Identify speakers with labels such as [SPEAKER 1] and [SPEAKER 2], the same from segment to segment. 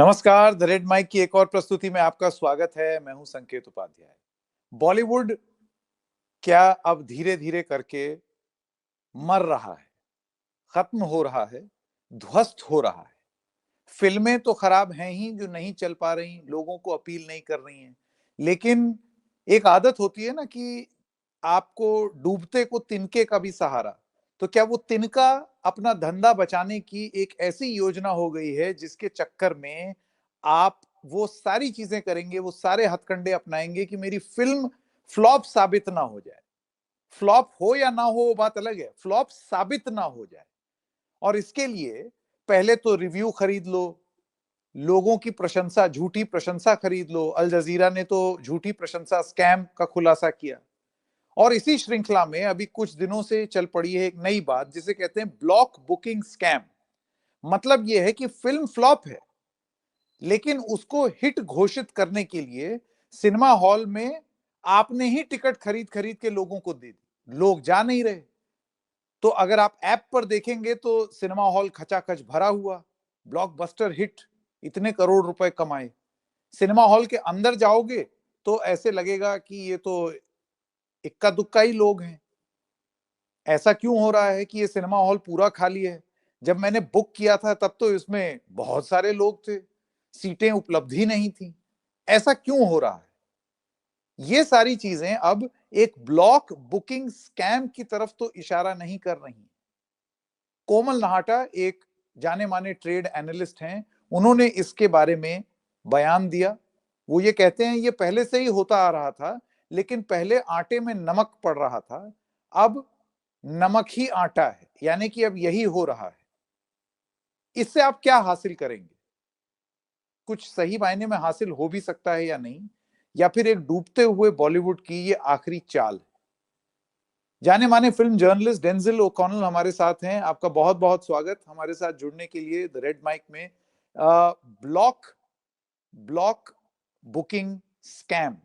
[SPEAKER 1] नमस्कार, the red mic की एक और प्रस्तुति में आपका स्वागत है। मैं हूं संकेत उपाध्याय। बॉलीवुड क्या अब धीरे धीरे करके मर रहा है, खत्म हो रहा है, ध्वस्त हो रहा है। फिल्में तो खराब हैं ही, जो नहीं चल पा रही, लोगों को अपील नहीं कर रही हैं। लेकिन एक आदत होती है ना कि आपको डूबते को तिनके का भी सहारा। तो क्या वो तिनका अपना धंधा बचाने की एक ऐसी योजना हो गई है जिसके चक्कर में आप वो सारी चीजें करेंगे, वो सारे हथकंडे अपनाएंगे कि मेरी फिल्म फ्लॉप साबित ना हो जाए। फ्लॉप हो या ना हो वो बात अलग है, फ्लॉप साबित ना हो जाए। और इसके लिए पहले तो रिव्यू खरीद लो, लोगों की प्रशंसा, झूठी प्रशंसा खरीद लो। अल जजीरा ने तो झूठी प्रशंसा स्कैम का खुलासा किया। और इसी श्रृंखला में अभी कुछ दिनों से चल पड़ी है एक नई बात जिसे कहते हैं ब्लॉक बुकिंग स्कैम। मतलब यह है कि फिल्म फ्लॉप है, लेकिन उसको हिट घोषित करने के लिए सिनेमा हॉल में आपने ही टिकट खरीद खरीद के लोगों को दे दी। लोग जा नहीं रहे। तो अगर आप ऐप पर देखेंगे तो सिनेमा हॉल खचाखच भरा हुआ, ब्लॉकबस्टर हिट, इतने करोड़ रुपए कमाए। सिनेमा हॉल के अंदर जाओगे तो ऐसे लगेगा कि ये तो इक्का दुक्का ही लोग हैं। ऐसा क्यों हो रहा है कि ये सिनेमा हॉल पूरा खाली है? जब मैंने बुक किया था तब तो इसमें बहुत सारे लोग थे, सीटें उपलब्ध ही नहीं थी। ऐसा क्यों हो रहा है? ये सारी चीजें अब एक ब्लॉक बुकिंग स्कैम की तरफ तो इशारा नहीं कर रही। कोमल नहाटा एक जाने माने ट्रेड एनालिस्ट हैं, उन्होंने इसके बारे में बयान दिया। वो ये कहते हैं ये पहले से ही होता आ रहा था, लेकिन पहले आटे में नमक पड़ रहा था, अब नमक ही आटा है, यानी कि अब यही हो रहा है। इससे आप क्या हासिल करेंगे? कुछ सही मायने में हासिल हो भी सकता है या नहीं, या फिर एक डूबते हुए बॉलीवुड की ये आखिरी चाल है। जाने माने फिल्म जर्नलिस्ट डेंजिल ओकॉनल हमारे साथ हैं। आपका बहुत बहुत स्वागत हमारे साथ जुड़ने के लिए द रेड माइक में। ब्लॉक ब्लॉक बुकिंग स्कैम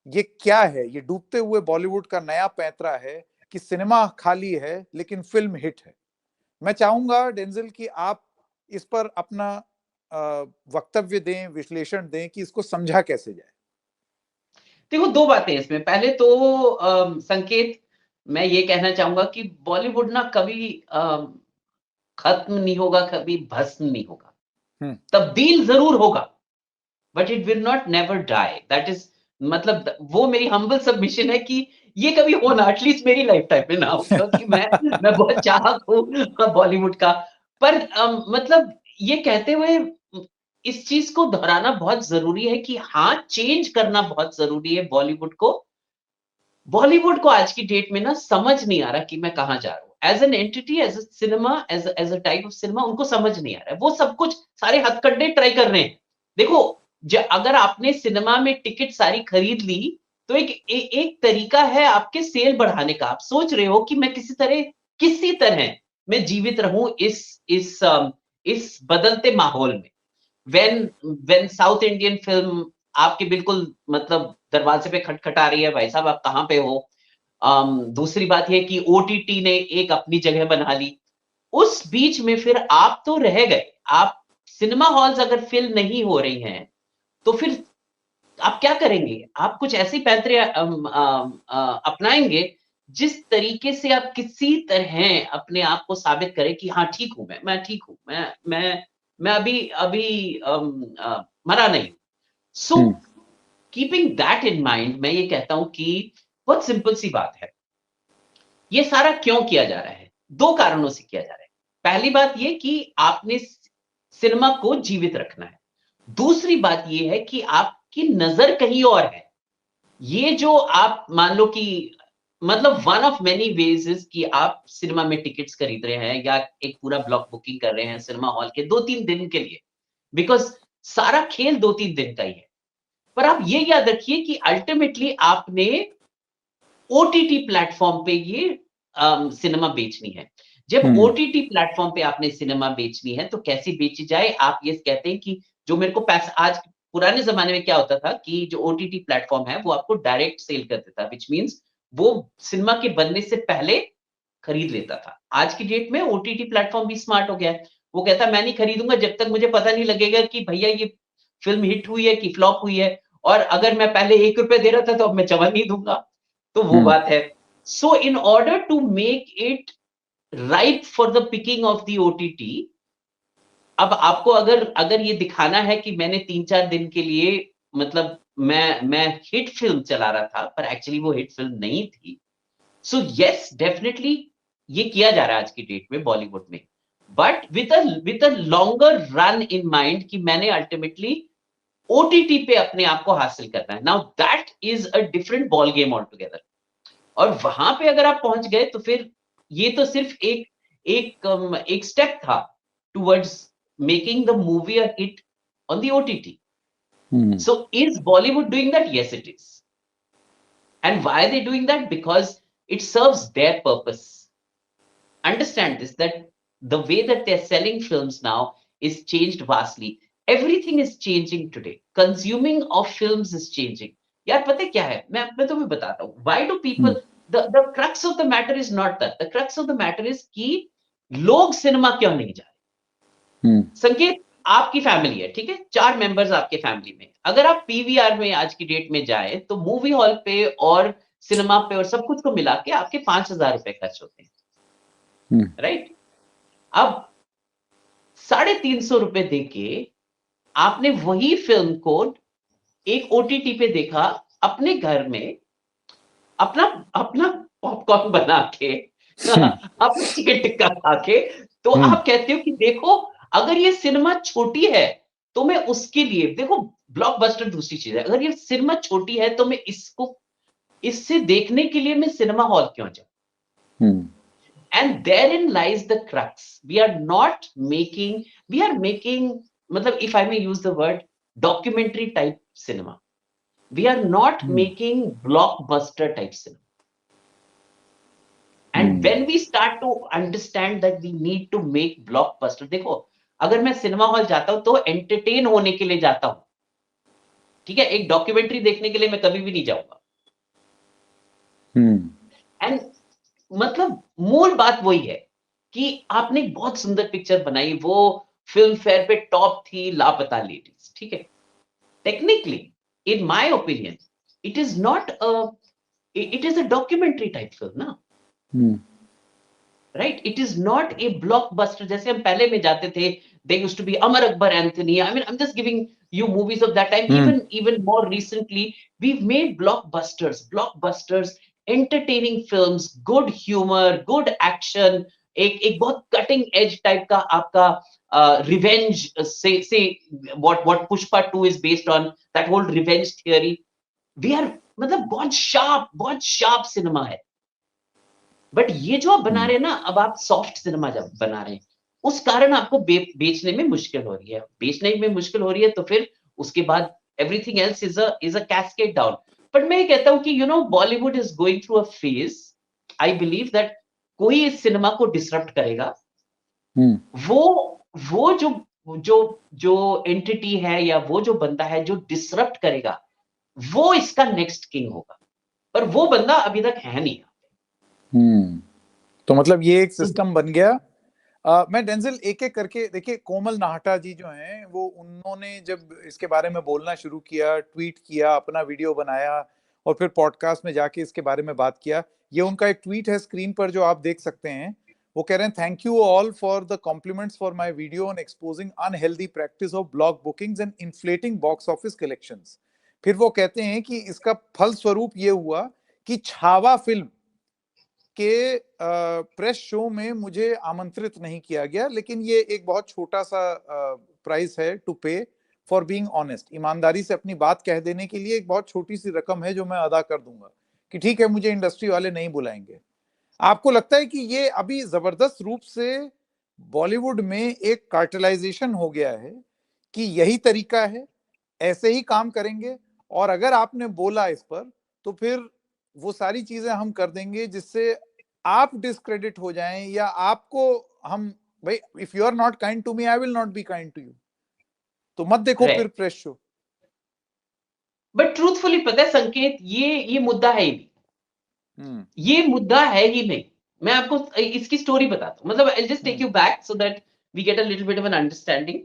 [SPEAKER 1] ये क्या है? ये डूबते हुए बॉलीवुड का नया पैंतरा है कि सिनेमा खाली है लेकिन फिल्म हिट है। मैं चाहूंगा डेंजिल कि आप इस पर अपना वक्तव्य दें, विश्लेषण दें कि इसको समझा कैसे जाए।
[SPEAKER 2] देखो, 2 बातें इसमें। पहले तो संकेत, मैं ये कहना चाहूँगा कि बॉलीवुड ना कभी खत्म नहीं होगा, कभी भस्म नहीं होगा।
[SPEAKER 1] हम्म।
[SPEAKER 2] तब्दील ज़रूर होगा, but it will not never die. That is मतलब वो मेरी हम्बल सबमिशन है कि ये कभी हो ना, एटलीस्ट मेरी लाइफ टाइम में ना हो, क्योंकि मैं बहुत चाहक हूँ बॉलीवुड का। पर मतलब ये कहते हुए इस चीज़ को दोहराना बहुत ज़रूरी है कि हाँ, चेंज करना बहुत ज़रूरी है बॉलीवुड को। बॉलीवुड को आज की डेट में ना समझ नहीं आ रहा कि मैं कहाँ जा रहा हूँ। As an entity, as a cinema, as a type of cinema उनको समझ नहीं आ रहा है। वो सब कुछ सारे हथकंडे ट्राई कर रहे हैं। देखो, अगर आपने सिनेमा में टिकट सारी खरीद ली, तो एक तरीका है आपके सेल बढ़ाने का। आप सोच रहे हो कि मैं किसी तरह मैं जीवित रहूँ इस बदलते माहौल में। When when south Indian film आपके बिल्कुल मतलब दरवाजे पे खटखटा रही है, भाई साहब आप कहाँ पे हो? दूसरी बात ये कि ओटीटी ने एक अपनी जगह बना ली। उस बीच में फिर आप तो रह गए। आप सिनेमा हॉल्स अगर फिल नहीं हो रही हैं, तो फिर आप क्या करेंगे? आप कुछ ऐसी पैंतरे अपनाएँगे, जिस तरीके से आप किसी तरह अपने आप को साबित करें कि हाँ, ठीक हूँ मैं ठीक हूँ। मैं अभी अभी मरा नहीं। सो
[SPEAKER 1] हम्म।
[SPEAKER 2] कीपिंग दैट इन माइंड मैं ये कहता हूँ कि बहुत सिंपल सी बात है। ये सारा क्यों किया जा रहा है? 2 कारणों से किया जा रहा है। पहली बात ये कि आपने सिनेमा को जीवित रखना है। दूसरी बात ये है कि आपकी नज़र कहीं और है। ये जो आप मान लो कि मतलब one of many ways is कि आप सिनेमा में टिकट्स खरीद रहे हैं या एक पूरा ब्लॉक बुकिंग कर रहे हैं सिनेमा हॉल के 2-3 दिन के लिए। बिकॉज़ सारा खेल 2-3 दिन का ही है। पर आप ये याद रखिए कि अल्टीमेटली आपने ओटीटी प्लेटफ़ॉर्म पे ये सिनेमा बेचनी है। जब
[SPEAKER 1] हम्म।
[SPEAKER 2] ओटीटी प्लेटफ़ॉर्म पे आपने सिनेमा बेचनी है, तो कैसे बेची जाए? आप ये कहते हैं कि जो मेरे को पैसा आज पुराने ज़माने में क्या होता था कि जो ओटीटी प्लेटफ़ॉर्म है, वो आपको डायरेक्ट सेल कर देता है, व्हिच मीन्स वो सिनेमा के बनने से पहले खरीद लेता था। आज की डेट में ओटीटी प्लेटफ़ॉर्म भी स्मार्ट हो गया है। वो कहता मैं नहीं खरीदूंगा जब तक मुझे पता नहीं लगेगा कि भैया ये फिल्म हिट हुई है कि फ्लॉप हुई है, और अगर मैं पहले 1 रुपए दे रहा था तो अब मैं चवन नहीं दूंगा। तो वो बात है। So in order to make it ripe for the picking of the OTT, अब आपको अगर अगर ये दिखाना है कि मैंने 3-4 दिन के लिए, मतलब मैं हिट फिल्म चला रहा था, पर एक्चुअली वो हिट फिल्म नहीं थी। सो यस, डेफिनेटली ये किया जा रहा है आज की डेट में बॉलीवुड में, but with a longer run in mind कि मैंने अल्टीमेटली ओटीटी पे अपने आप को हासिल करना है। Now that is a different ball game all together. और वहां पे अगर आप पहुंच गए तो फिर ये तो सिर्फ एक स्टेप था towards making the movie a hit on the OTT. So is Bollywood doing that? Yes it is. And why are they doing that? Because it serves their purpose. Understand this, that the way that they're selling films now is changed vastly. Everything is changing today. Consuming of films is changing. यार पता है क्या है, मैं तुम्हें बताता हूँ. Why do people, the crux of the matter is not that. The crux of the matter is कि लोग सिनेमा क्यों नहीं जा रहे. संकेत, आपकी फैमिली है, ठीक है, 4 मेंबर्स आपके फैमिली में, अगर आप पीवीआर में आज की डेट में जाए तो मूवी हॉल पे और सिनेमा पे और सब कुछ को मिला के आपके 5,000 रुपए खर्च होते हैं, राइट? अब 350 रुपए देके आपने वही फिल्म को एक ओटीटी पे देखा, अपने घर में, अपना अपना पॉपकॉर्न बना के अपना चिकन टिक्का खा के, तो आप कहते हो कि देखो, अगर ये सिनेमा छोटी है तो मैं उसके लिए, देखो ब्लॉकबस्टर दूसरी चीज है, अगर ये सिनेमा छोटी है तो मैं इससे देखने के लिए मैं सिनेमा हॉल क्यों जाऊं? And therein lies the crux. We are making, मतलब if I may use the word, documentary type cinema. We are not making blockbuster type cinema. And when we start to understand that we need to make blockbuster, देखो, अगर मैं cinema hall जाता हूं तो entertain होने के लिए जाता हूं, ठीक है, एक डॉक्यूमेंट्री देखने के लिए मैं कभी भी नहीं जाऊंगा। एंड मतलब मूल बात वही है कि आपने एक बहुत सुंदर पिक्चर बनाई, वो फिल्म फेयर पे टॉप थी, लापता लेडीज, ठीक है, technically in my opinion it is not it is a documentary type film ना, right? It is not a blockbuster जैसे हम पहले में जाते थे। There used to be Amar Akbar Anthony. I mean, I'm just giving you movies of that time. Even more recently, we've made blockbusters, entertaining films, good humor, good action. एक बहुत cutting edge type का आपका revenge, say what Pushpa 2 is based on, that whole revenge theory. We are, मतलब बहुत sharp cinema है। But ये जो आप बना रहे हैं ना, अब आप सॉफ्ट सिनेमा जब बना रहे हैं, उस कारण आपको बेचने में मुश्किल हो रही है। बेचने में मुश्किल हो रही है तो फिर उसके बाद everything else is a cascade down. But मैं ये कहता हूं कि Bollywood is going through a phase. I believe that कोई इस सिनेमा को डिसरप्ट करेगा, वो जो एंटिटी है या वो जो बंदा है जो डिसरप्ट करेगा, वो इसका नेक्स्ट किंग होगा। पर वो बंदा अभी तक है नहीं।
[SPEAKER 1] तो मतलब ये एक सिस्टम बन गया। मैं डेंजिल एक एक करके, देखिए कोमल नाहटा जी जो हैं, वो उन्होंने जब इसके बारे में बोलना शुरू किया, ट्वीट किया, अपना वीडियो बनाया और फिर पॉडकास्ट में जाके इसके बारे में बात किया। ये उनका एक ट्वीट है स्क्रीन पर जो आप देख सकते हैं। वो कह रहे हैं, thank you all for the compliments for my video on exposing unhealthy practice of block bookings and inflating box office collections. फिर वो कहते हैं कि इसका फलस्वरूप ये हुआ कि छावा फिल्म के प्रेस शो में मुझे आमंत्रित नहीं किया गया, लेकिन ये एक बहुत छोटा सा प्राइस है टू पे फॉर बीइंग ऑनेस्ट। ईमानदारी से अपनी बात कह देने के लिए एक बहुत छोटी सी रकम है जो मैं अदा कर दूंगा कि ठीक है, मुझे इंडस्ट्री वाले नहीं बुलाएंगे। आपको लगता है कि ये अभी जबरदस्त रूप से बॉलीवुड में एक कार्टेलाइजेशन हो गया है कि यही तरीका है, ऐसे ही काम करेंगे, और अगर आपने बोला इस पर तो फिर वो सारी चीजें हम कर देंगे जिससे आप डिस्क्रेडिट हो जाएं, या आपको हम, भाई if you are not kind to me I will not be kind to you, तो मत देखो फिर प्रेस शो।
[SPEAKER 2] बट ट्रूथफुली पता है संकेत, ये मुद्दा है ही नहीं। ये मुद्दा है ही नहीं। मैं आपको इसकी स्टोरी बताता हूँ, मतलब I just take you back so that we get a little bit of an understanding.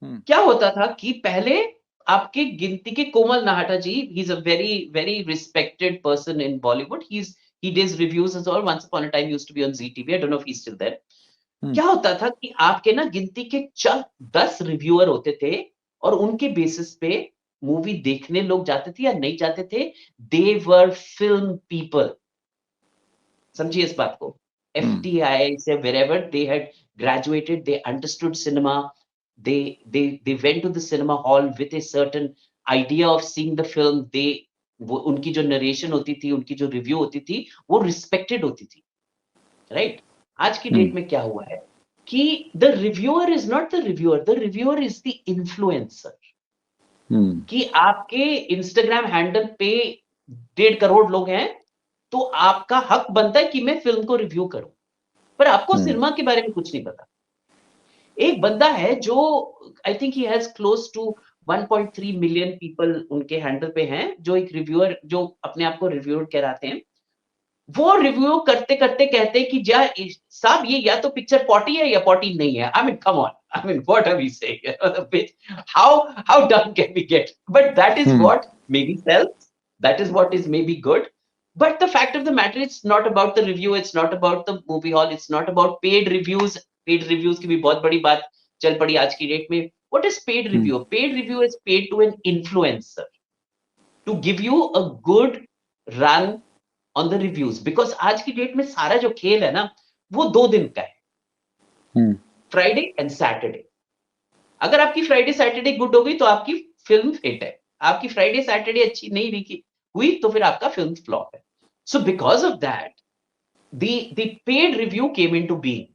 [SPEAKER 1] Hmm,
[SPEAKER 2] क्या होता था कि पहले आपके गिनती के Komal Nahata ji, he is a very very respected person in Bollywood, he does reviews as well. Once upon a time used to be on ZTV. I don't know if he's still there.
[SPEAKER 1] हम्म,
[SPEAKER 2] क्या होता था कि आपके ना गिनती के चंद 10 रिव्यूअर होते थे और उनके बेसिस पे मूवी देखने लोग जाते थे या नहीं जाते थे. दे वर फिल्म पीपल. समझिए इस बात को. FTI से wherever they had graduated, they understood cinema. They went to the cinema hall with a certain idea of seeing the film. वो उनकी जो नरेशन होती थी, उनकी जो रिव्यू होती थी, वो रिस्पेक्टेड होती थी. राइट. आज की डेट में क्या हुआ है कि the reviewer is not the reviewer, the reviewer is the influencer. कि आपके इंस्टाग्राम हैंडल पे 1.5 करोड़ लोग हैं, तो आपका हक बनता है कि मैं फिल्म को रिव्यू करूं, पर आपको सिनेमा के बारे में कुछ नहीं पता. एक बंदा है जो I think he has close to 1.3 million people उनके हैंडल पे हैं, जो एक रिव्यूअर, जो अपने आप को रिव्यूअर कहलाते हैं. वो रिव्यू करते करते कहते हैं कि साहब ये या तो पिक्चर पॉटी है या पॉटी नहीं है. I mean come on, I mean what are we saying, how done can we get. But that is what may be sales, that is what is may be good. But the fact of the matter, it's not about the review, it's not about the movie hall, it's not about paid reviews. Paid reviews की भी बहुत बड़ी बात चल पड़ी आज की date में. What is paid review? Paid review is paid to an influencer to give you a good run on the reviews. Because आज की डेट में सारा जो खेल है ना, वो 2 दिन का है, फ्राइडे एंड सैटरडे. अगर आपकी फ्राइडे सैटरडे गुड हो गई तो आपकी फिल्म हिट है. आपकी फ्राइडे सैटरडे अच्छी नहीं हुई तो फिर आपका फिल्म फ्लॉप है. So because of that, the paid review came into being.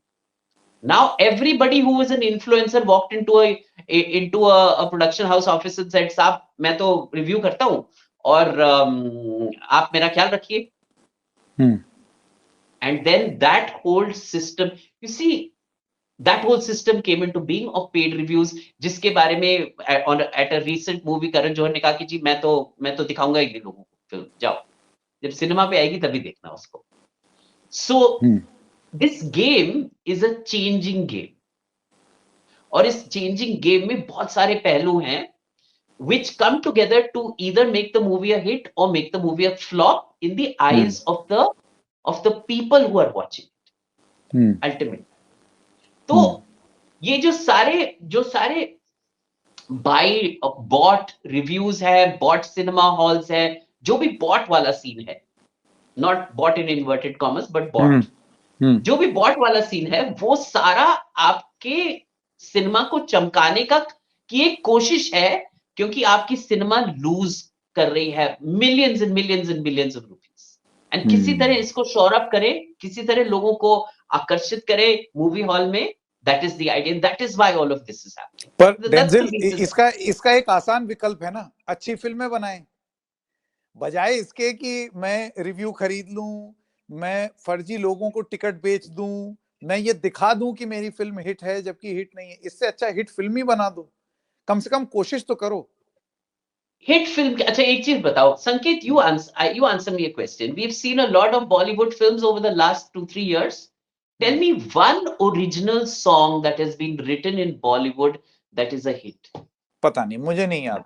[SPEAKER 2] Now everybody who is an influencer walked into a production house office and said, "साहब मैं तो रिव्यू करता हूँ और आप मेरा ख्याल रखिए." And then that whole system, you see, that whole system came into being of paid reviews, जिसके बारे में at a recent movie Karan Johar ने कहा कि जी मैं तो दिखाऊंगा ही लोगों को फिल्म, जाओ जब सिनेमा पे आएगी तभी देखना उसको. So this game is a changing game. और इस changing game में बहुत सारे पहलू हैं which come together to either make the movie a hit or make the movie a flop in the eyes of the people who are watching it, ultimately. तो ये जो सारे बाय बॉट रिव्यूज है, बॉट सिनेमा हॉल्स है, जो भी bought वाला scene है, not bought in inverted commas but bought, जो भी बॉट वाला सीन है, वो सारा आपके सिनेमा को चमकाने की एक कोशिश है, क्योंकि आपकी सिनेमा लूज कर रही है millions and millions and millions of rupees. And किसी तरह इसको शोर अप करे, किसी तरह लोगों को आकर्षित करे मूवी हॉल में. That is the idea, and that is why all of this is happening.
[SPEAKER 1] पर डेंजिल, इसका एक आसान विकल्प है ना, अच्छी फिल्में बनाएं, बजाय इसके कि मैं रिव्यू खरीद लूं, मैं फर्जी लोगों को टिकट बेच दूं, मैं ये दिखा दूं कि मेरी फिल्म हिट है जबकि हिट नहीं है. इससे अच्छा हिट फिल्म ही बना दो, कम से कम कोशिश तो करो.
[SPEAKER 2] Hit film. अच्छा एक चीज बताओ संकेत, you answer me a question. We've seen a lot of Bollywood films over the last 2-3 years. Tell me one original song that has been written in Bollywood that is a hit.
[SPEAKER 1] पता नहीं, मुझे नहीं याद.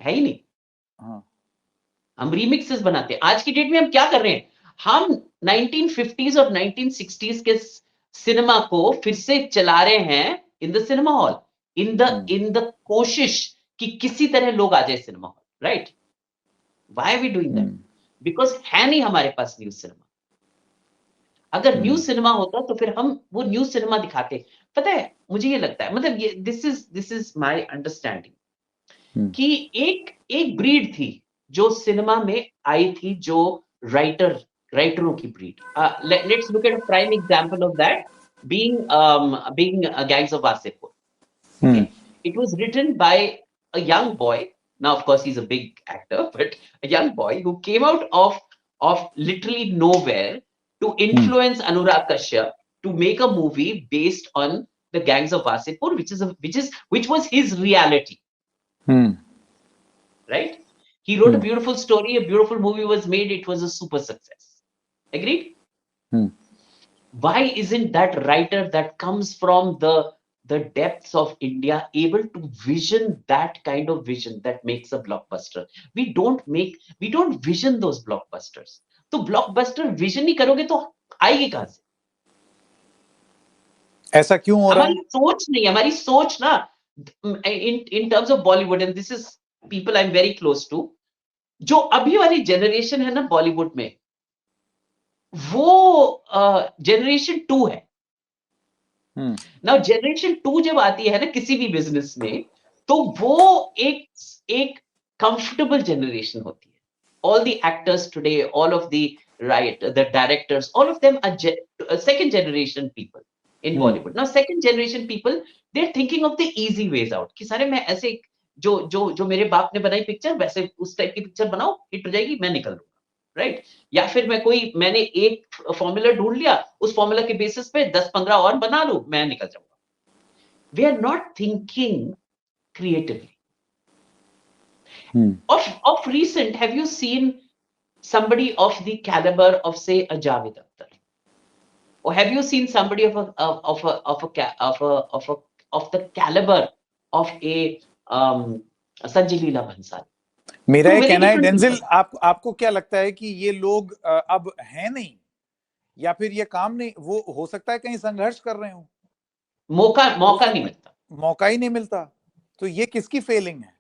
[SPEAKER 2] है ही नहीं.
[SPEAKER 1] हाँ.
[SPEAKER 2] हम remixes बनाते हैं. आज की डेट में हम क्या कर रहे हैं, हम 1950s और 1960s के सिनेमा को फिर से चला रहे हैं in the cinema hall, in the कोशिश कि किसी तरह लोग आ जाए cinema hall. Right. Why are we doing that? Because है नहीं हमारे पास न्यू सिनेमा. अगर न्यू सिनेमा होता तो फिर हम वो न्यू सिनेमा दिखाते. पता है मुझे ये लगता है, मतलब ये दिस इज माय अंडरस्टैंडिंग कि एक ब्रीड थी जो सिनेमा में आई थी, जो राइटरों की breed. Let's look at a prime example of that being Gangs of Wasseypur. Okay? It was written by a young boy. Now, of course, he's a big actor, but a young boy who came out of literally nowhere to influence Anurag Kashyap to make a movie based on the Gangs of Wasseypur, which was his reality. Right? He wrote a beautiful story, a beautiful movie was made, it was a super success. Agreed? why isn't that writer that comes from the depths of India able to vision that kind of vision that makes a blockbuster? We don't vision those blockbusters. तो blockbuster vision ही करोगे तो आएगी कहां से?
[SPEAKER 1] ऐसा क्यों हो रहा है?
[SPEAKER 2] हमारी सोच ना, in terms of Bollywood, and this is people I'm very close to, जो अभी वाली जनरेशन है ना बॉलीवुड में, वो जनरेशन 2 है। नाउ जनरेशन 2 जब आती है ना किसी भी बिजनेस में, तो वो एक कंफर्टेबल जनरेशन होती है। All the actors today, all of the the directors, all of them are second generation people in Bollywood. Now second generation people, they are thinking of the easy ways out कि सारे मैं ऐसे जो मेरे बाप ने बनाई पिक्चर वैसे उस टाइप की पिक्चर बनाओ, हिट हो जाएगी, मैं निकल लूंगा, राइट? या फिर मैंने एक फॉर्मूला ढूंढ लिया, उस फॉर्मूला के बेसिस पे 10-15 और बना लूं, मैं निकल जाऊंगा। We are not thinking creatively. Of recent, have you seen somebody of the caliber of, say, a Javed Akhtar? Or have you seen somebody of the caliber of a Sanjay Leela Bhansali?
[SPEAKER 1] मेरा
[SPEAKER 2] तो
[SPEAKER 1] ये
[SPEAKER 2] very
[SPEAKER 1] कहना है
[SPEAKER 2] different
[SPEAKER 1] Denzil,
[SPEAKER 2] people.
[SPEAKER 1] आपको क्या लगता है कि ये लोग अब हैं नहीं, या फिर ये काम नहीं, वो हो सकता है कहीं संघर्ष कर रहे हो,
[SPEAKER 2] मौका नहीं मिलता,
[SPEAKER 1] मौका ही नहीं मिलता। तो ये किसकी फेलिंग है?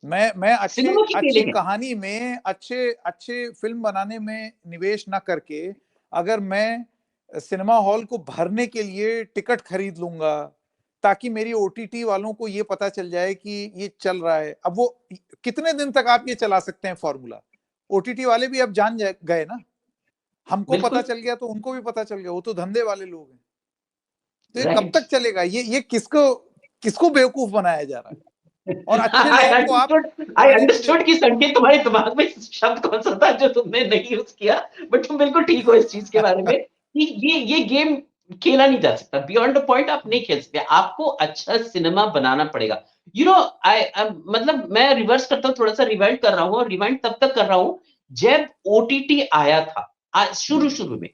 [SPEAKER 1] मैं
[SPEAKER 2] सिनेमा की
[SPEAKER 1] अच्छे
[SPEAKER 2] फेलिंग है।
[SPEAKER 1] कहानी में, अच्छे फिल्म बनाने में निवेश ना करके, अगर मैं सिनेमा हॉल को भरने के लिए टिकट खरीद लूंगा ताकि मेरी ओटीटी वालों को ये पता चल जाए कि ये चल रहा है, अब वो कितने दिन तक आप ये चला सकते हैं फॉर्मूला? ओटीटी वाले भी अब जान गए ना, हमको पता चल गया तो उनको भी पता चल गया, वो तो धंधे वाले लोग हैं। तो ये कब तक चलेगा? ये किसको बेवकूफ बनाया जा रहा है? और अच्छे लोगों को आप
[SPEAKER 2] I
[SPEAKER 1] रहने नहीं दे
[SPEAKER 2] understood
[SPEAKER 1] रहे।
[SPEAKER 2] कि संकेत तुम्हारे दिमाग में शब्द कौन सा था जो तुमने नहीं यूज किया, बट तुम बिल्कुल ठीक हो इस चीज के बारे में कि ये गेम खेला नहीं जा सकता। बियॉन्ड द पॉइंट आप नहीं खेल सकते, आपको अच्छा सिनेमा बनाना पड़ेगा। यू नो, मतलब मैं रिवर्स करता हूँ, थोड़ा सा रिवाइंड कर रहा हूँ, और रिवाइंड तब तक कर रहा हूँ जब ओटीटी आया था। शुरू में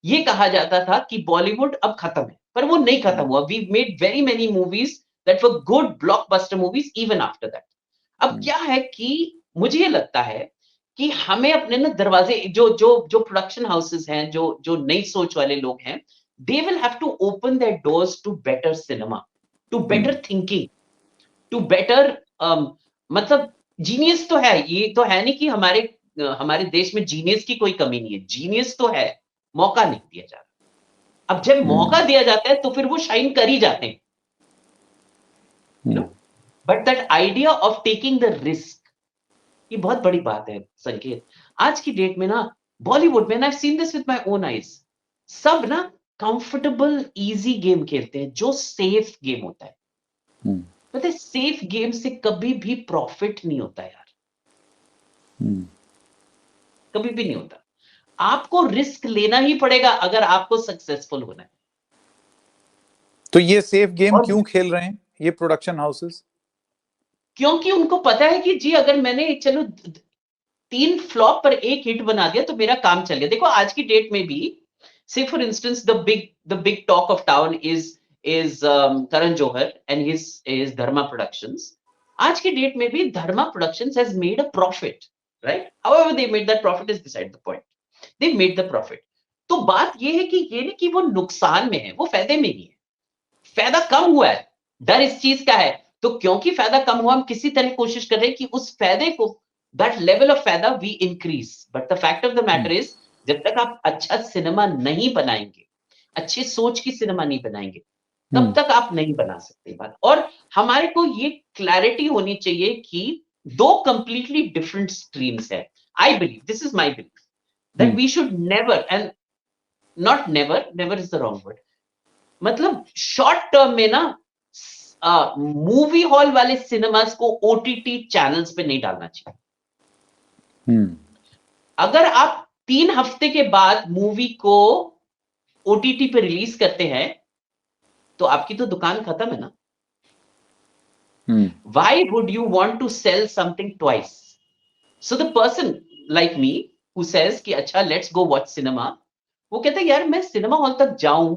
[SPEAKER 2] ये कहा जाता था कि बॉलीवुड अब खत्म है, पर वो नहीं खत्म हुआ। We made very many movies that were good blockbuster movies even after that. अब क्या है कि मुझे ये लगता है कि हमें अपने ना दरवाजे, जो प्रोडक्शन हाउसेस हैं, जो नई सोच वाले लोग हैं, they will have to open their doors to better cinema, to better thinking, to better मतलब जीनियस तो है, ये तो है नहीं कि हमारे देश में जीनियस की कोई कमी नहीं है, जीनियस तो है, मौका नहीं दिया जा रहा। अब जब मौका दिया जाता है तो फिर वो शाइन कर ही जाते हैं, you know? But that idea of taking the risk, ये बहुत बड़ी बात है संकेत। आज की डेट में ना बॉलीवुड में, I've seen this with my own eyes, सब ना कंफर्टेबल इजी गेम खेलते हैं, जो सेफ गेम होता है। पता है, सेफ गेम से कभी भी प्रॉफिट नहीं होता यार, कभी भी नहीं होता। आपको रिस्क लेना ही पड़ेगा अगर आपको सक्सेसफुल होना है।
[SPEAKER 1] तो ये सेफ गेम क्यों खेल रहे हैं ये प्रोडक्शन हाउसेस?
[SPEAKER 2] क्योंकि उनको पता है कि जी अगर मैंने चलो 3 फ्लॉप पर एक हिट बना दिया तो मेरा काम चल गया। देखो आज की डेट में भी, say for instance the big talk of town is Karan Johar and his Dharma Productions. आज की डेट में भी Dharma Productions has made a profit, right? However they made that profit is beside the point. They made the profit. तो बात ये है कि ये नहीं कि वो नुकसान में है, वो फायदे में ही है। फायदा कम हुआ है, डर इस चीज का है, तो क्योंकि फायदा कम हुआ हम किसी तरह कोशिश कर रहे हैं कि उस फायदे को, दैट लेवल ऑफ फायदा we increase. But the fact of the matter is, जब तक आप अच्छा सिनेमा नहीं बनाएंगे, अच्छी सोच की सिनेमा नहीं बनाएंगे, तब तक आप नहीं बना सकते बात। और हमारे को ये क्लैरिटी होनी चाहिए कि दो कंप्लीटली डिफरेंट स्ट्रीम्स है। I believe, this is my believe, that we should never, and not never, never is the wrong word, मतलब शॉर्ट टर्म में ना मूवी हॉल वाले सिनेमास को ओटीटी चैनल्स पे नहीं डालना चाहिए। अगर आप 3 हफ्ते के बाद मूवी को ओटीटी पे रिलीज करते हैं तो आपकी तो दुकान खत्म है ना। Why would you want to sell something twice? So the person like me who says कि अच्छा let's go watch cinema, वो कहता है यार मैं सिनेमा हॉल तक जाऊं,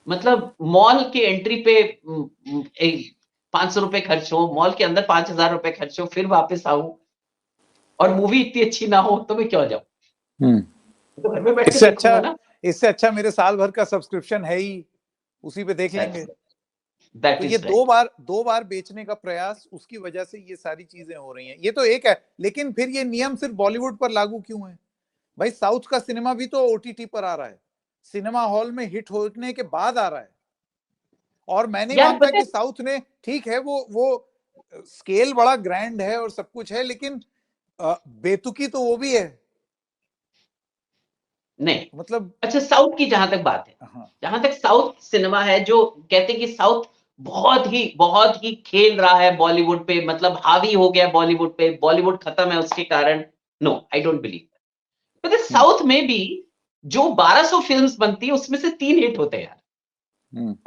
[SPEAKER 2] मतलब मॉल के एंट्री पे 500 रुपए खर्च हो, मॉल के अंदर 5,000 रुपए खर्च हो, फिर वापस आऊं, और मूवी इतनी अच्छी ना हो तो मैं क्यों जाऊं? तो घर में बैठ के देखूंगा ना।
[SPEAKER 1] इससे अच्छा मेरे साल भर का सब्सक्रिप्शन है ही, उसी पे देख लेंगे। तो ये दो बार बेचने का प्रयास, उसकी वजह से ये सारी चीजें हो रही हैं। ये तो एक है, लेकिन फिर ये नियम सिर्फ बॉलीवुड पर लागू क्यों है भाई? साउथ का सिनेमा भी तो ओटीटी पर आ रहा है, सिनेमा हॉल में हिट होने के बाद आ रहा है। और मैं नहीं
[SPEAKER 2] यार
[SPEAKER 1] मानता कि साउथ ने, ठीक है वो स्केल बड़ा ग्रैंड है और सब कुछ है, लेकिन बेतुकी तो वो भी है।
[SPEAKER 2] नहीं,
[SPEAKER 1] मतलब
[SPEAKER 2] अच्छा साउथ की जहां तक बात है,
[SPEAKER 1] हाँ,
[SPEAKER 2] जहां तक साउथ सिनेमा है, जो कहते हैं कि साउथ बहुत ही खेल रहा है बॉलीवुड पे, मतलब हावी हो गया बॉलीवुड पे, बॉलीवुड खत्म है उसके कारण, no I don't believe. South में भी जो 1200 फिल्म्स बनती है उसमें से 3 हिट होते हैं यार।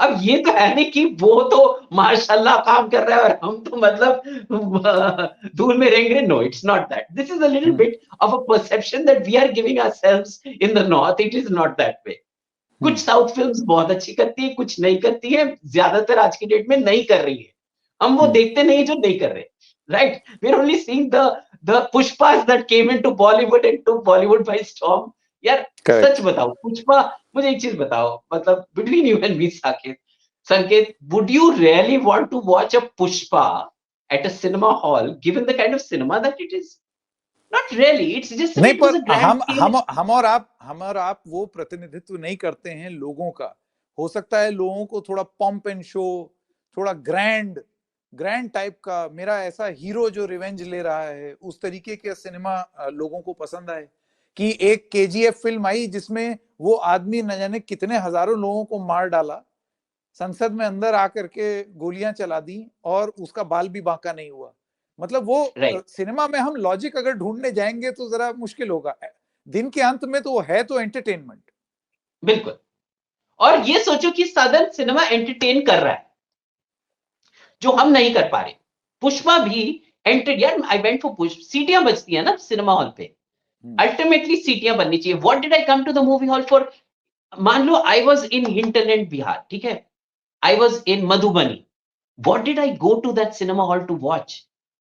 [SPEAKER 2] अब ये तो है नहीं कि वो तो माशाल्लाह काम कर रहा है और हम तो मतलब धूल में रहेंगे। No, it's not that. This is a little bit of a perception that we are giving ourselves in the north. It is not that way. कुछ साउथ फिल्म्स बहुत अच्छी करती है, कुछ नहीं करती है, ज्यादातर आज की डेट में नहीं कर रही है। हम वो देखते नहीं जो नहीं कर रहे, right? We are only seeing the Pushpas that came into Bollywood and took Bollywood by storm. यार सच बताओ, पुष्पा, मुझे एक चीज बताओ, मतलब between you and me Saket, Sanket, would you really want to watch a Pushpa at a cinema hall given the kind of cinema that it is? Not really. It's just that
[SPEAKER 1] नहीं,
[SPEAKER 2] it
[SPEAKER 1] पर
[SPEAKER 2] was a grand scale.
[SPEAKER 1] हम और आप वो प्रतिनिधित्व नहीं करते हैं लोगों का। हो सकता है लोगों को थोड़ा पंप एंड शो, थोड़ा ग्रैंड टाइप का, मेरा ऐसा हीरो जो रिवेंज ले रहा है, उस तरीके के सिनेमा लोगों को पसंद आए। कि एक केजीएफ फिल्म आई जिसमें वो आदमी न जाने कितने हजारों लोगों को मार डाला, संसद में अंदर आकर के गोलियां चला दी, और उसका बाल भी बांका नहीं हुआ। मतलब वो
[SPEAKER 2] Right.
[SPEAKER 1] सिनेमा में हम लॉजिक अगर ढूंढने जाएंगे तो जरा मुश्किल होगा। दिन के अंत में तो वो है तो एंटरटेनमेंट।
[SPEAKER 2] बिल्कुल। और ये सोचो कि सदन सिनेमा एंटरटेन कर रहा है, जो हम नहीं कर पा रहे। पुष्पा भी एंटर, यार आई वेंट फॉर पुष्प, सीटियां बजती है ना सिनेमा हॉल पे, अल्टीमेटली सीटियां बननी चाहिए। What did I come to the movie hall for? मान लो I was in hinterland Bihar, ठीक है, I was in Madhubani, what did I go to that cinema hall to watch?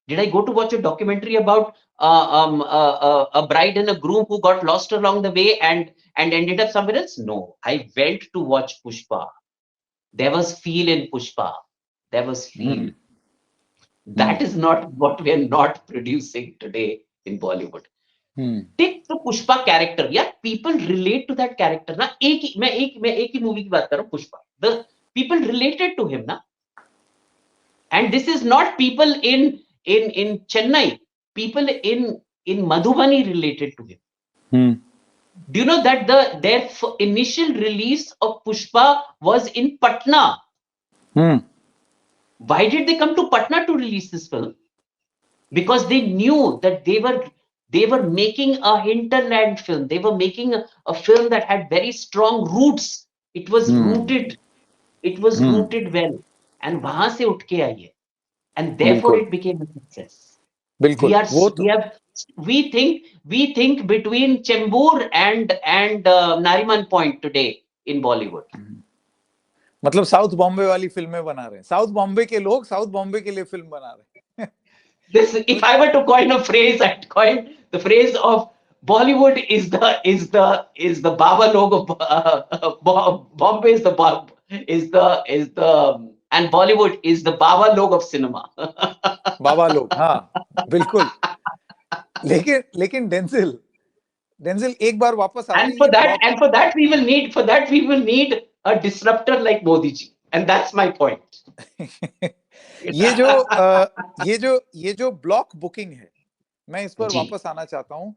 [SPEAKER 2] Did I go to watch a documentary about a bride and a groom who got lost along the way and ended up somewhere else? No, I went to watch Pushpa. There was feel in Pushpa. There was feel. That is not what we are not producing today in Bollywood. Take the Pushpa character. Yeah, people relate to that character. ना मैं एक ही movie की बात कर रहा हूँ, Pushpa. The people related to him ना. And this is not people in Chennai, people in Madhubani related to him. Do you know that their initial release of Pushpa was in Patna? Why did they come to Patna to release this film? Because they knew that they were making a hinterland film. They were making a film that had very strong roots. It was rooted, well, and वहां से उठ के आई है. And therefore it became a success.
[SPEAKER 1] बिल्कुल, वो तो
[SPEAKER 2] We think between Chembur and Nariman Point today in Bollywood.
[SPEAKER 1] मतलब south Bombay वाली फिल्में बना रहे हैं, साउथ बॉम्बे के लोग साउथ बॉम्बे के लिए फिल्म बना रहे हैं।
[SPEAKER 2] This, if I were to coin a phrase, I'd coin the phrase of Bollywood is the Baba log of Bombay is the and Bollywood is the Baba log of cinema.
[SPEAKER 1] बाबा लोग, हाँ बिल्कुल। लेकिन Denzil एक बार वापस आते
[SPEAKER 2] And
[SPEAKER 1] हैं
[SPEAKER 2] for
[SPEAKER 1] ये
[SPEAKER 2] that,
[SPEAKER 1] block.
[SPEAKER 2] we will need a disruptor like Modi ji, and that's my point.
[SPEAKER 1] ये जो ब्लॉक बुकिंग है, मैं इस पर वापस आना चाहता हूँ।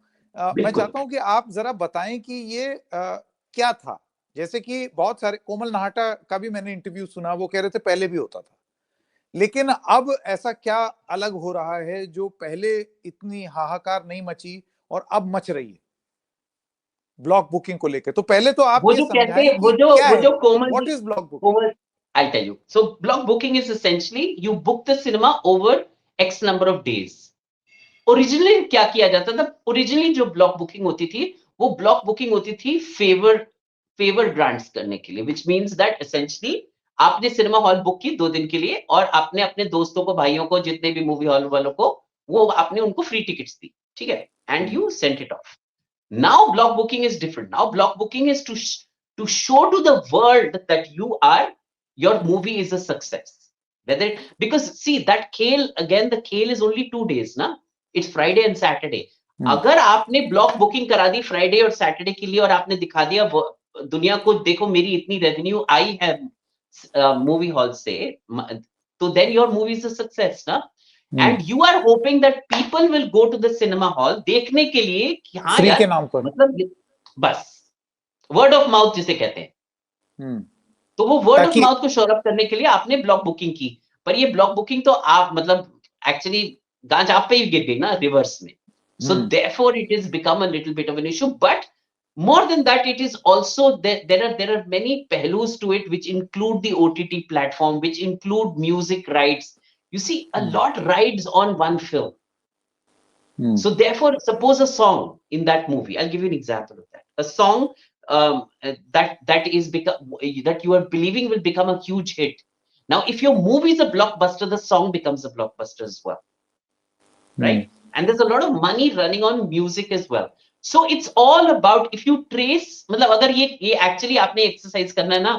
[SPEAKER 1] मैं चाहता हूँ कि आप जरा बताएं कि ये क्या था। जैसे कि बहुत सारे, कोमल नाहटा का भी मैंने इंटरव्यू सुना, वो कह रहे थे पहले भी होता था, लेकिन अब ऐसा क्या अलग हो रहा है जो पहले इतनी हाहाकार नहीं मची और अब मच रही है ब्लॉक बुकिंग को लेकर? तो पहले तो आप ये समझाएं कि क्या है, what is block booking?
[SPEAKER 2] I'll tell you. So block booking is essentially you book the cinema over X number of days. Originally क्या किया जाता था? ओरिजिनली जो ब्लॉक बुकिंग होती थी वो ब्लॉक बुकिंग होती थी फेवर ग्रांट्स करने के लिए, विच मीन्स दैट एसेंशियली आपने सिनेमा हॉल बुक की 2 दिन के लिए और आपने अपने दोस्तों को, भाइयों को, जितने भी मूवी हॉल वालों को, वो आपने उनको फ्री टिकट्स दी, ठीक है, and you sent it of. Now block booking is different. Now block booking is to show to the world that your movie is a success. Because see that खेल, again the खेल is only 2 days ना, it's Friday and Saturday. अगर आपने block booking करा दी Friday और Saturday के लिए और आपने दिखा दिया दुनिया को, देखो मेरी इतनी रेवेन्यू आई है मूवी हॉल से, तो then your movie is a success ना. And you are hoping that people will go to the cinema hall देखने के लिए कि हाँ
[SPEAKER 1] फ्री
[SPEAKER 2] यार,
[SPEAKER 1] के नाम पर,
[SPEAKER 2] मतलब बस वर्ड ऑफ माउथ जिसे कहते हैं. तो वो वर्ड ऑफ माउथ को शोर अप करने के लिए आपने ब्लॉक बुकिंग की, पर ये ब्लॉक बुकिंग तो आप मतलब एक्चुअली गांज आप पे ही गिर गई ना रिवर्स में. So therefore it is become a little bit of an issue, but more than that it is also there are many pehlus to it which include the OTT platform, which include music rights. You see a lot rides on one film. So therefore suppose a song in that movie, I'll give you an example of that. A song that you are believing will become a huge hit. Now if your movie is a blockbuster, the song becomes a blockbuster as well, right? And there's a lot of money running on music as well. So it's all about, if you trace, मतलब अगर ये actually आपने exercise करना है ना,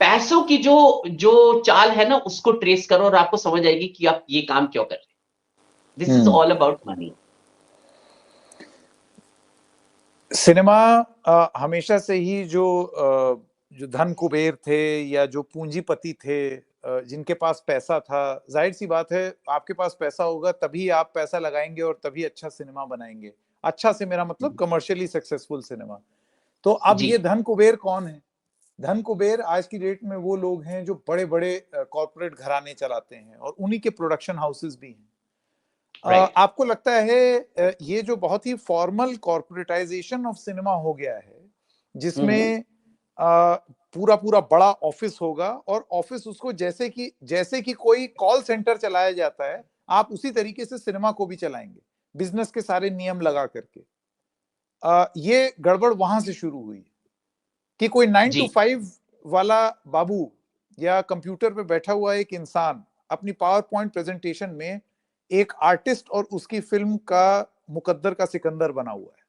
[SPEAKER 2] पैसों की जो चाल है ना उसको ट्रेस करो और आपको समझ आएगी कि आप ये काम क्यों कर रहे हैं. This is all about money.
[SPEAKER 1] Cinema हमेशा से ही जो धन कुबेर थे या जो पूंजीपति थे, जिनके पास पैसा था, जाहिर सी बात है आपके पास पैसा होगा तभी आप पैसा लगाएंगे और तभी अच्छा सिनेमा बनाएंगे. अच्छा से मेरा मतलब कमर्शियली सक्सेसफुल सिनेमा. तो अब ये धन कुबेर कौन है? धन कुबेर आज की डेट में वो लोग हैं जो बड़े बड़े कॉर्पोरेट घराने चलाते हैं और उन्हीं के प्रोडक्शन हाउसेस भी हैं. आपको लगता है ये जो बहुत ही फॉर्मल कॉर्पोरेटाइजेशन ऑफ सिनेमा हो गया है, जिसमें पूरा पूरा बड़ा ऑफिस होगा और ऑफिस उसको जैसे कि कोई कॉल सेंटर चलाया जाता है, आप उसी तरीके से सिनेमा को भी चलाएंगे, बिजनेस के सारे नियम लगा करके. ये गड़बड़ वहां से शुरू हुई कि कोई 9 to 5 वाला बाबू या कंप्यूटर पे बैठा हुआ एक इंसान अपनी पावर पॉइंट प्रेजेंटेशन में एक आर्टिस्ट और उसकी फिल्म का मुकद्दर का सिकंदर बना हुआ है.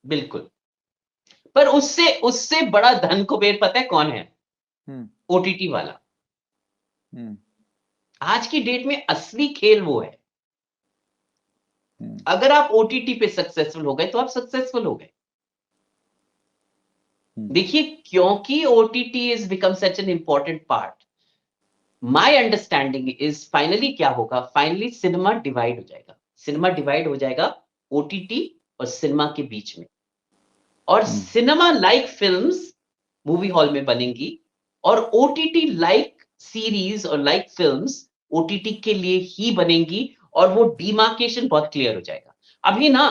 [SPEAKER 2] बिल्कुल. पर उससे बड़ा धन कुबेर पता है कौन है? ओटीटी वाला. आज की डेट में असली खेल वो है. अगर आप ओटीटी पे सक्सेसफुल हो गए तो आप सक्सेसफुल हो गए. देखिए क्योंकि OTT is become such an important part, my understanding is finally क्या होगा, फाइनली सिनेमा डिवाइड हो जाएगा. सिनेमा डिवाइड हो जाएगा ओटीटी और सिनेमा के बीच में, और cinema like films movie hall में बनेंगी और ओटीटी लाइक सीरीज और लाइक फिल्म्स ओटीटी के लिए ही बनेंगी, और वो डिमार्केशन बहुत क्लियर हो जाएगा. अभी ना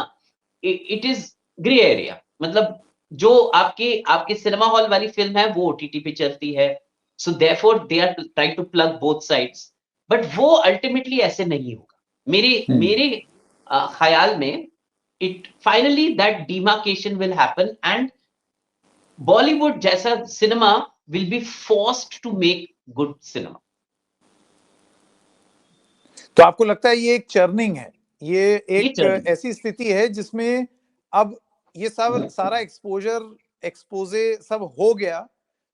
[SPEAKER 2] इट इज ग्रे एरिया, मतलब जो आपके सिनेमा हॉल वाली फिल्म है वो ओटीटी पे चलती है, so therefore they are trying to plug both sides, but वो अल्टीमेटली ऐसे नहीं होगा. मेरे ख्याल में it finally that demarcation will happen and Bollywood जैसा cinema will be forced to make good cinema.
[SPEAKER 1] तो आपको लगता है ये एक चर्निंग है, ये एक ऐसी स्थिति है जिसमें अब ये सब सारा एक्सपोजे सब हो गया,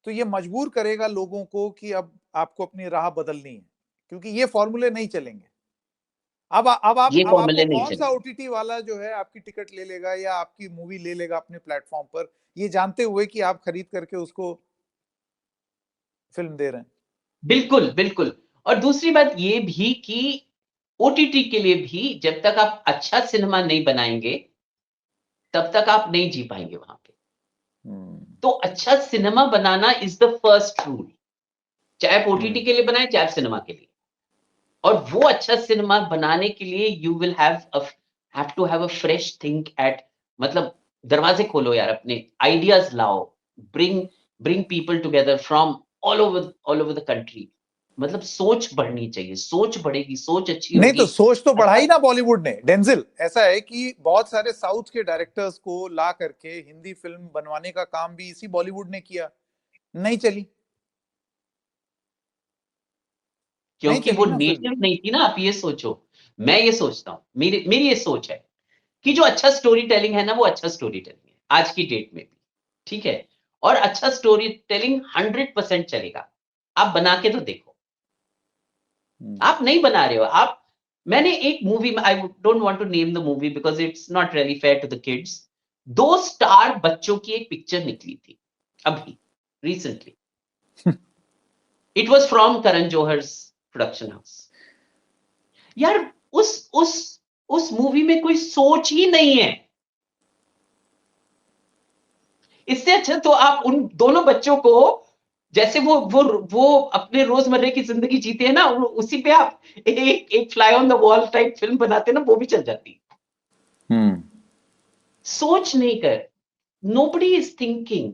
[SPEAKER 1] तो ये मजबूर करेगा लोगों को कि अब आपको अपनी राह बदलनी है, क्योंकि ये फॉर्मूले नहीं चलेंगे. अब आपको कौन सा ओटीटी वाला जो है आपकी टिकट ले लेगा या आपकी मूवी ले लेगा अपने प्लेटफॉर्म पर, ये जानते हुए कि आप खरीद करके उसको फिल्म दे रहे हैं.
[SPEAKER 2] बिल्कुल बिल्कुल. और दूसरी बात ये भी कि ओटीटी के लिए भी जब तक आप अच्छा सिनेमा नहीं बनाएंगे तब तक आप नहीं जी पाएंगे वहां पे. तो अच्छा cinema banana is the first rule, चाहे आप ओटीटी के लिए बनाए चाहे आप सिनेमा के लिए. और वो अच्छा सिनेमा बनाने के लिए you will have to have a fresh think at, मतलब दरवाजे खोलो यार, अपने आइडियाज लाओ, bring people together from all over the country, मतलब सोच बढ़नी चाहिए, सोच बढ़ेगी, सोच अच्छी
[SPEAKER 1] नहीं तो
[SPEAKER 2] होगी।
[SPEAKER 1] सोच तो बढ़ाई
[SPEAKER 2] अच्छा,
[SPEAKER 1] ना बॉलीवुड ने। डेंजिल, ऐसा है कि बहुत सारे साउथ के डायरेक्टर्स को ला करके हिंदी फिल्म बनवाने का काम भी इसी बॉलीवुड ने किया, नहीं चली, नहीं
[SPEAKER 2] क्योंकि वो
[SPEAKER 1] चली ना फिल्म।
[SPEAKER 2] नेटिव नहीं थी ना, आप ये सोचो। मैं ये सोचता हूँ, मेरी मेरी ये सोच है कि जो अच्छा स्टोरी टेलिंग है ना, वो अच्छा स्टोरी टेलिंग है आज की डेट में भी, ठीक है? और अच्छा स्टोरी टेलिंग 100% चलेगा। आप बना के तो देखो। आप नहीं बना रहे हो, आप मैंने एक मूवी में, I don't want to name the movie because it's not really fair to the kids. 2 star बच्चों की एक पिक्चर निकली थी, अभी recently. It was from Karan Johar's production house. यार उस उस उस मूवी में कोई सोच ही नहीं है। इससे अच्छा तो आप उन दोनों बच्चों को, जैसे वो अपने रोजमर्रे की जिंदगी जीते हैं ना, उसी पे आप एक fly on the wall type film बनाते ना, वो भी चल जाती। सोच नहीं कर, नोबडी इज थिंकिंग,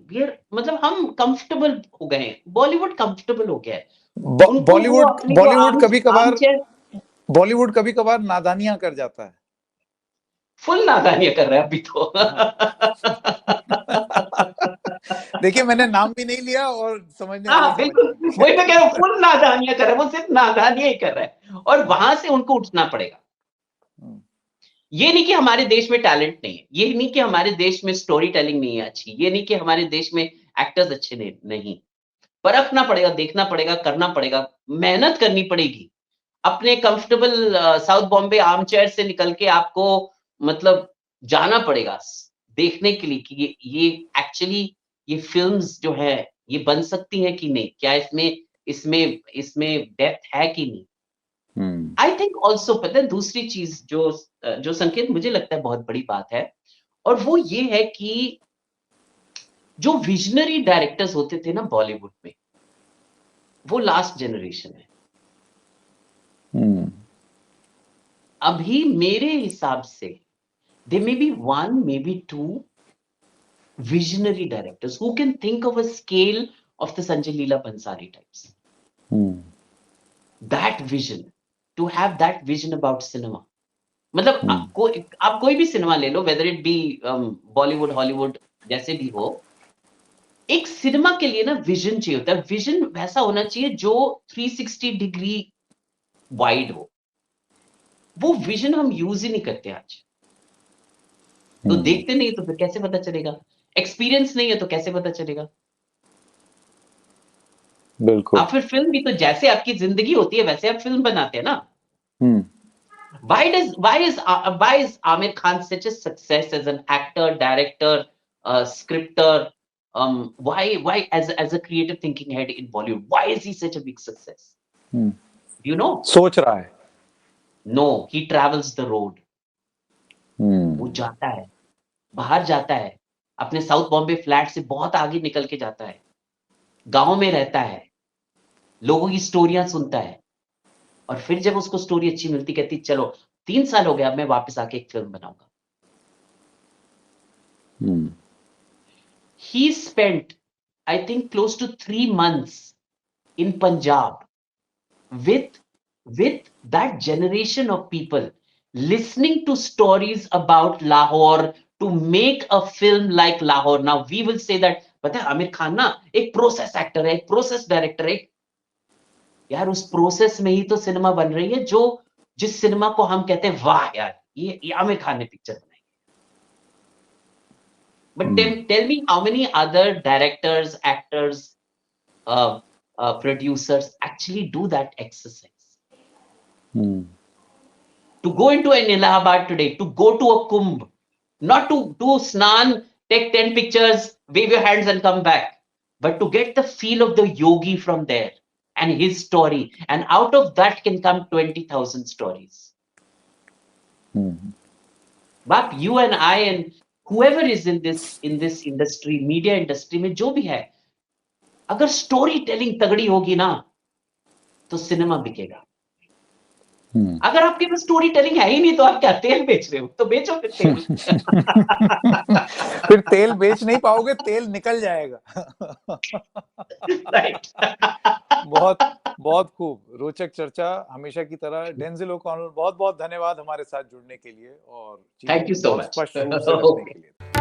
[SPEAKER 2] मतलब हम कंफर्टेबल हो गए हैं, बॉलीवुड कंफर्टेबल हो गया है। उनको वो
[SPEAKER 1] बॉलीवुड
[SPEAKER 2] अपनी जो
[SPEAKER 1] बॉलीवुड कभी
[SPEAKER 2] आर्म
[SPEAKER 1] कभार
[SPEAKER 2] चेयर,
[SPEAKER 1] बॉलीवुड कभी कभार नादानियां कर जाता है।
[SPEAKER 2] फुल नादानियां कर रहा है अभी तो।
[SPEAKER 1] देखिए, मैंने नाम भी नहीं लिया और समझने वाले
[SPEAKER 2] हाँ,
[SPEAKER 1] समझ
[SPEAKER 2] बिल्कुल,
[SPEAKER 1] जाएंगे।
[SPEAKER 2] वही मैं कह रहा हूँ, फुल नादानियाँ कर रहा है, वो सिर्फ नादानियाँ ही कर रहा है और वहाँ से उनको उठना पड़ेगा। ये नहीं कि हमारे देश में टैलेंट नहीं है, ये नहीं कि हमारे देश में स्टोरी टेलिंग नहीं है अच्छी, ये नहीं कि हमारे देश में एक्टर्स अच्छे नहीं। परखना पड़ेगा, देखना पड़ेगा, करना पड़ेगा, मेहनत करनी पड़ेगी। अपने comfortable south Bombay arm chair से निकल के आपको मतलब जाना पड़ेगा देखने के लिए कि ये एक्चुअली ये फ़िल्म्स जो है, ये बन सकती हैं कि नहीं? क्या इसमें इसमें इसमें डेप्थ है कि नहीं? आई थिंक आल्सो पता है दूसरी चीज़ जो संकेत मुझे लगता है बहुत बड़ी बात है, और वो ये है कि जो विज़नरी डायरेक्टर्स होते थे ना बॉलीवुड में, वो लास्ट जनरेशन है। अभी मेरे हिसाब से there may be one, maybe two visionary directors who can think of a scale of the Sanjay Leela Bhansali types. That vision, to have that vision about cinema. मतलब आप कोई भी सिनेमा ले लो, whether it be Bollywood, Hollywood, जैसे भी हो, एक cinema के लिए ना विजन चाहिए होता है। विजन वैसा होना चाहिए जो 360 डिग्री वाइड हो। वो विजन हम यूज ही नहीं करते आज। तो देखते नहीं तो फिर कैसे पता चलेगा? एक्सपीरियंस नहीं है तो कैसे पता चलेगा?
[SPEAKER 1] बिल्कुल।
[SPEAKER 2] आप फिर फ़िल्म भी तो जैसे आपकी ज़िंदगी होती है वैसे आप फ़िल्म बनाते हैं ना। Why is Amir Khan such a success as an actor, director, scripter? Why as a creative thinking head in Bollywood? Why is he such a big success? Do you know?
[SPEAKER 1] सोच रहा है।
[SPEAKER 2] No, he travels the road. वो जाता है, बाहर जाता है, अपने साउथ बॉम्बे फ्लैट से बहुत आगे निकल के जाता है, गाँव में रहता है, लोगों की स्टोरियाँ सुनता है। और फिर जब उसको स्टोरी अच्छी मिलती, कहती चलो 3 साल हो गए, अब मैं वापस आके एक फ़िल्म बनाऊँगा। He spent, I think, close to 3 months in Punjab with that generation of people, listening to stories about Lahore to make a film like Lahore. Now we will say that पता है आमिर खान ना एक process actor है, एक process director है। यार उस process में ही तो सिनेमा बन रही है, जो जिस सिनेमा को हम कहते हैं वाह यार, ये आमिर खान ने पिक्चर बनाई। But tell me how many other directors, actors, producers actually do that exercise? To go into an Allahabad today, to go to a Kumbh, not to do snan, take 10 pictures, wave your hands and come back, but to get the feel of the yogi from there and his story. And out of that can come 20,000 stories. But you and I and whoever is in this industry, media industry में जो भी है, अगर story telling तगड़ी होगी ना, तो cinema बिकेगा। अगर आपके पास स्टोरी टेलिंग है ही नहीं, तो आप क्या तेल बेच रहे हो? तो बेचो फिर तेल।
[SPEAKER 1] फिर तेल बेच नहीं पाओगे, तेल निकल जाएगा।
[SPEAKER 2] राइट।
[SPEAKER 1] बहुत बहुत खूब रोचक चर्चा हमेशा की तरह। डेंजिल ओ'कॉनर, बहुत बहुत धन्यवाद हमारे साथ जुड़ने के लिए और
[SPEAKER 2] थैंक
[SPEAKER 1] चीजों
[SPEAKER 2] यू
[SPEAKER 1] को
[SPEAKER 2] सो
[SPEAKER 1] बहुत
[SPEAKER 2] मच।
[SPEAKER 1] स्पष्ट रूप से रखने
[SPEAKER 2] ओके।
[SPEAKER 1] के लिए।